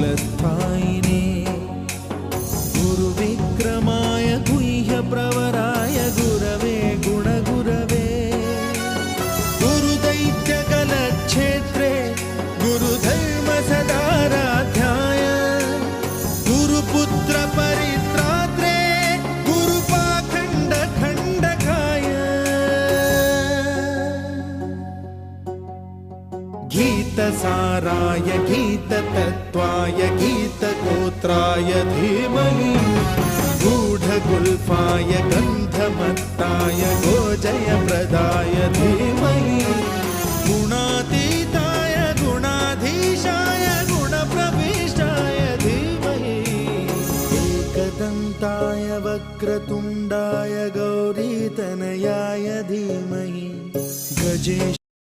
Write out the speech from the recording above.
कालस्थायिने गुरुविक्रमाय गुह्यप्रवराय गुरवे गुणगुरवे गुरुदैत्यकलक्षेत्रे गुरुधर्मसदाराध्याय गुरुपुत्रपरित्रात्रे गुरुपाखण्डखण्डकाय गीतसाराय गीततत्त्वाय गीतगोत्राय धीमहि गूढगुल्फाय गन्धमत्ताय गोजयप्रदाय धीमहि